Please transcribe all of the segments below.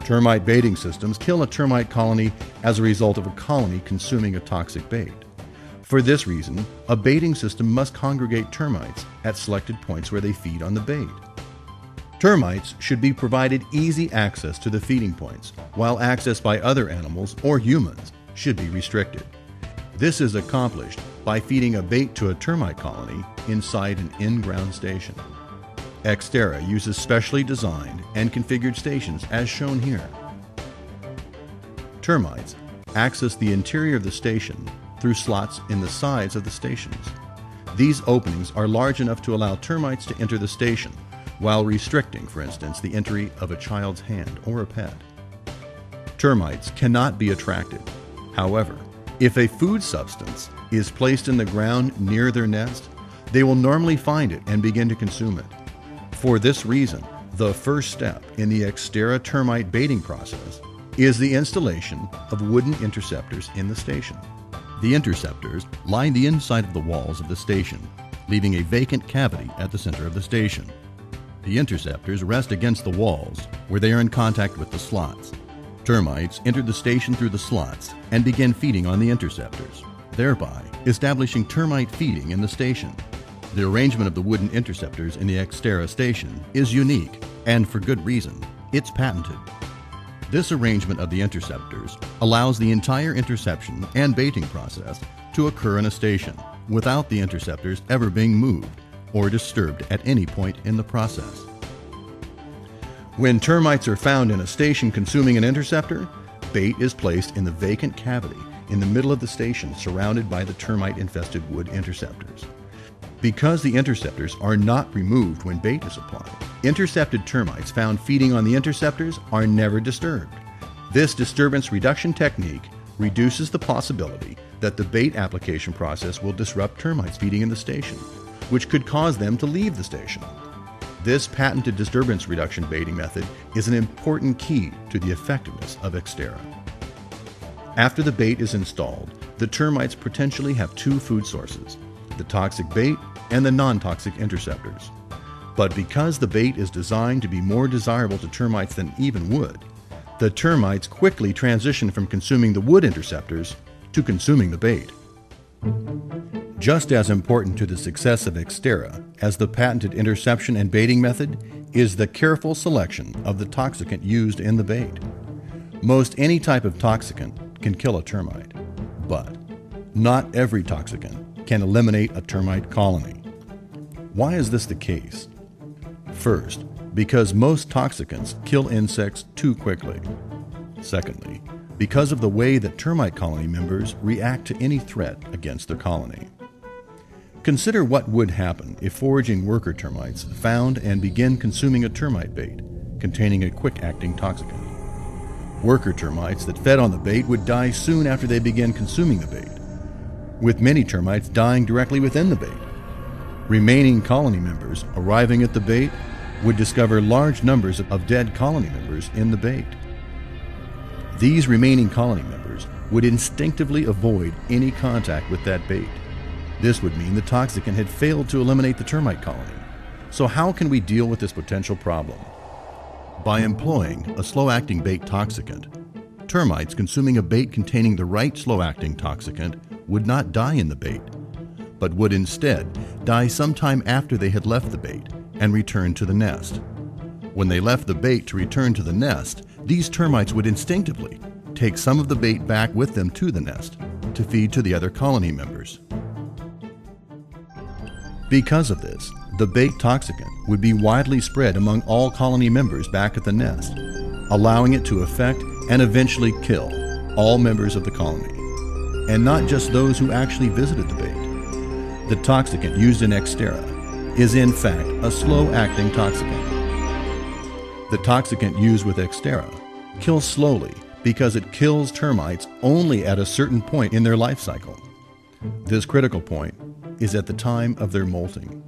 Termite baiting systems kill a termite colony as a result of a colony consuming a toxic bait. For this reason, a baiting system must congregate termites at selected points where they feed on the bait. Termites should be provided easy access to the feeding points, while access by other animals or humans should be restricted. This is accomplished by feeding a bait to a termite colony inside an in-ground station. Exterra uses specially designed and configured stations as shown here. Termites access the interior of the station through slots in the sides of the stations. These openings are large enough to allow termites to enter the station, while restricting, for instance, the entry of a child's hand or a pet. Termites cannot be attracted. However, if a food substance is placed in the ground near their nest, they will normally find it and begin to consume it. For this reason, the first step in the Exterra termite baiting process is the installation of wooden interceptors in the station. The interceptors line the inside of the walls of the station, leaving a vacant cavity at the center of the station. The interceptors rest against the walls, where they are in contact with the slots. Termites enter the station through the slots and begin feeding on the interceptors, thereby establishing termite feeding in the station. The arrangement of the wooden interceptors in the Exterra station is unique, and for good reason. It's patented. This arrangement of the interceptors allows the entire interception and baiting process to occur in a station without the interceptors ever being moved or disturbed at any point in the process. When termites are found in a station consuming an interceptor, bait is placed in the vacant cavity in the middle of the station surrounded by the termite-infested wood interceptors. Because the interceptors are not removed when bait is applied, intercepted termites found feeding on the interceptors are never disturbed. This disturbance reduction technique reduces the possibility that the bait application process will disrupt termites feeding in the station, which could cause them to leave the station. This patented disturbance reduction baiting method is an important key to the effectiveness of Exterra. After the bait is installed, the termites potentially have two food sources: the toxic bait and the non-toxic interceptors. But because the bait is designed to be more desirable to termites than even wood, the termites quickly transition from consuming the wood interceptors to consuming the bait. Just as important to the success of Exterra as the patented interception and baiting method is the careful selection of the toxicant used in the bait. Most any type of toxicant can kill a termite, but not every toxicant can eliminate a termite colony. Why is this the case? First, because most toxicants kill insects too quickly. Secondly, because of the way that termite colony members react to any threat against their colony. Consider what would happen if foraging worker termites found and begin consuming a termite bait containing a quick-acting toxicant. Worker termites that fed on the bait would die soon after they began consuming the bait, with many termites dying directly within the bait. Remaining colony members arriving at the bait would discover large numbers of dead colony members in the bait. These remaining colony members would instinctively avoid any contact with that bait. This would mean the toxicant had failed to eliminate the termite colony. So how can we deal with this potential problem? By employing a slow-acting bait toxicant. Termites consuming a bait containing the right slow-acting toxicant would not die in the bait, but would instead die sometime after they had left the bait and returned to the nest. When they left the bait to return to the nest, these termites would instinctively take some of the bait back with them to the nest to feed to the other colony members. Because of this, the bait toxicant would be widely spread among all colony members back at the nest, allowing it to affect and eventually kill all members of the colony, and not just those who actually visited the bait. The toxicant used in Exterra is in fact a slow-acting toxicant. The toxicant used with Exterra kills slowly because it kills termites only at a certain point in their life cycle. This critical point is at the time of their molting.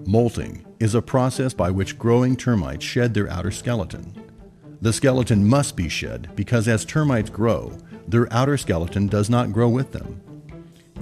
Molting is a process by which growing termites shed their outer skeleton. The skeleton must be shed because as termites grow, their outer skeleton does not grow with them.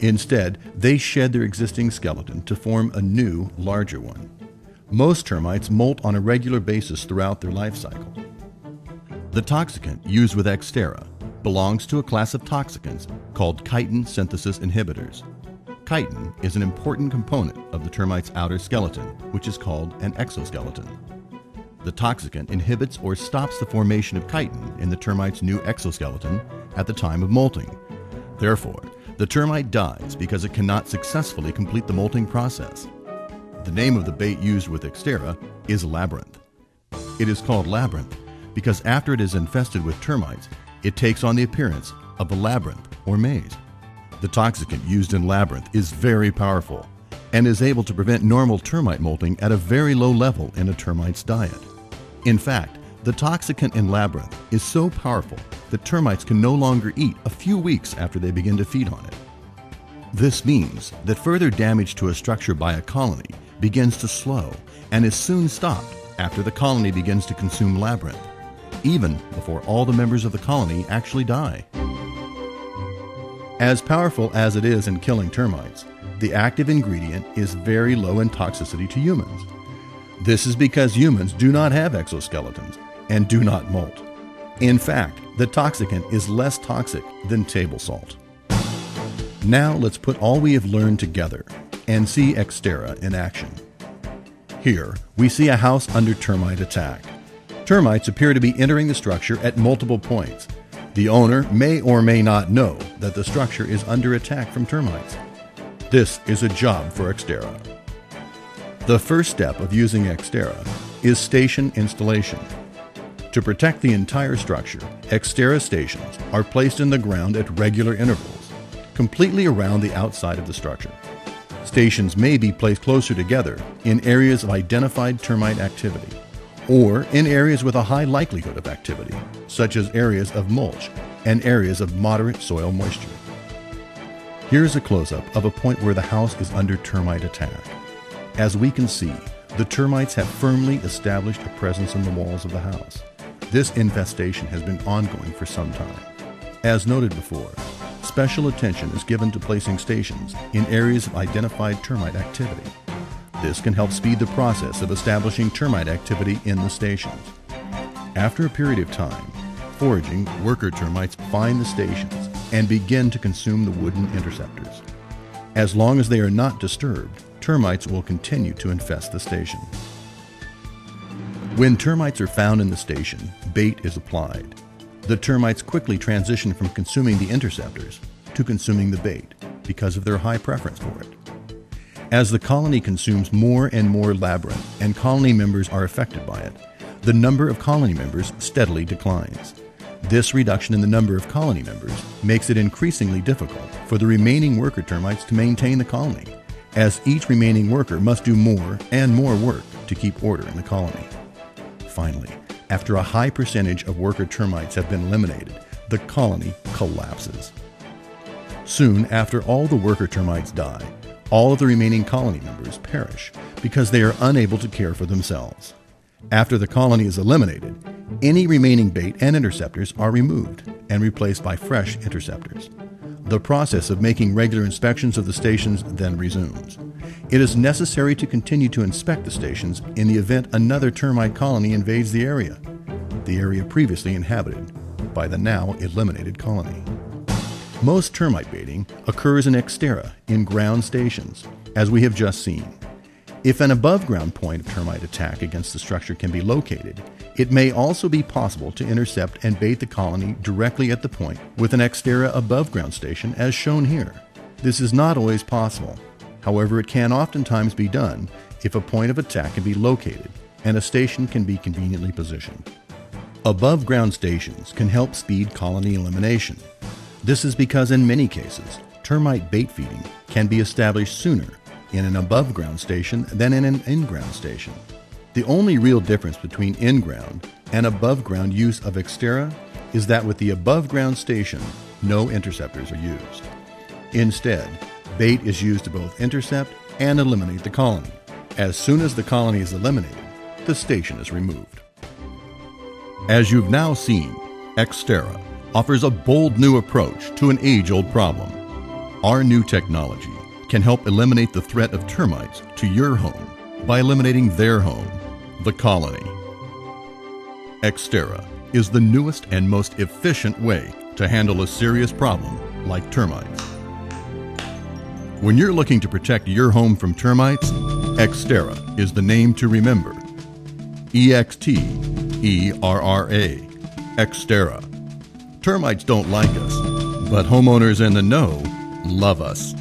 Instead, they shed their existing skeleton to form a new, larger one. Most termites molt on a regular basis throughout their life cycle. The toxicant used with Exterra belongs to a class of toxicants called chitin synthesis inhibitors. Chitin is an important component of the termite's outer skeleton, which is called an exoskeleton. The toxicant inhibits or stops the formation of chitin in the termite's new exoskeleton at the time of molting. Therefore, the termite dies because it cannot successfully complete the molting process. The name of the bait used with Exterra is Labyrinth. It is called Labyrinth because after it is infested with termites, it takes on the appearance of a labyrinth or maze. The toxicant used in Labyrinth is very powerful and is able to prevent normal termite molting at a very low level in a termite's diet. In fact, the toxicant in Labyrinth is so powerful that termites can no longer eat a few weeks after they begin to feed on it. This means that further damage to a structure by a colony begins to slow and is soon stopped after the colony begins to consume Labyrinth, even before all the members of the colony actually die. As powerful as it is in killing termites, the active ingredient is very low in toxicity to humans. This is because humans do not have exoskeletons and do not molt. In fact, the toxicant is less toxic than table salt. Now let's put all we have learned together and see Exterra in action. Here, we see a house under termite attack. Termites appear to be entering the structure at multiple points. The owner may or may not know that the structure is under attack from termites. This is a job for Exterra. The first step of using Exterra is station installation. To protect the entire structure, Exterra stations are placed in the ground at regular intervals, completely around the outside of the structure. Stations may be placed closer together in areas of identified termite activity, or in areas with a high likelihood of activity, such as areas of mulch and areas of moderate soil moisture. Here's a close-up of a point where the house is under termite attack. As we can see, the termites have firmly established a presence in the walls of the house. This infestation has been ongoing for some time. As noted before, special attention is given to placing stations in areas of identified termite activity. This can help speed the process of establishing termite activity in the stations. After a period of time, foraging worker termites find the stations and begin to consume the wooden interceptors. As long as they are not disturbed, termites will continue to infest the station. When termites are found in the station, bait is applied. The termites quickly transition from consuming the interceptors to consuming the bait because of their high preference for it. As the colony consumes more and more labyrinth and colony members are affected by it, the number of colony members steadily declines. This reduction in the number of colony members makes it increasingly difficult for the remaining worker termites to maintain the colony, as each remaining worker must do more and more work to keep order in the colony. Finally, after a high percentage of worker termites have been eliminated, the colony collapses. Soon after all the worker termites die, all of the remaining colony members perish because they are unable to care for themselves. After the colony is eliminated, any remaining bait and interceptors are removed and replaced by fresh interceptors. The process of making regular inspections of the stations then resumes. It is necessary to continue to inspect the stations in the event another termite colony invades the area previously inhabited by the now eliminated colony. Most termite baiting occurs in Exterra in ground stations, as we have just seen. If an above-ground point of termite attack against the structure can be located, it may also be possible to intercept and bait the colony directly at the point with an Exterra above-ground station as shown here. This is not always possible. However, it can oftentimes be done if a point of attack can be located and a station can be conveniently positioned. Above-ground stations can help speed colony elimination. This is because in many cases, termite bait feeding can be established sooner in an above-ground station than in an in-ground station. The only real difference between in-ground and above-ground use of Exterra is that with the above-ground station, no interceptors are used. Instead, bait is used to both intercept and eliminate the colony. As soon as the colony is eliminated, the station is removed. As you've now seen, Exterra offers a bold new approach to an age-old problem. Our new technology can help eliminate the threat of termites to your home by eliminating their home, the colony. Exterra is the newest and most efficient way to handle a serious problem like termites. When you're looking to protect your home from termites, Exterra is the name to remember. E-X-T-E-R-R-A, Exterra. Termites don't like us, but homeowners in the know love us.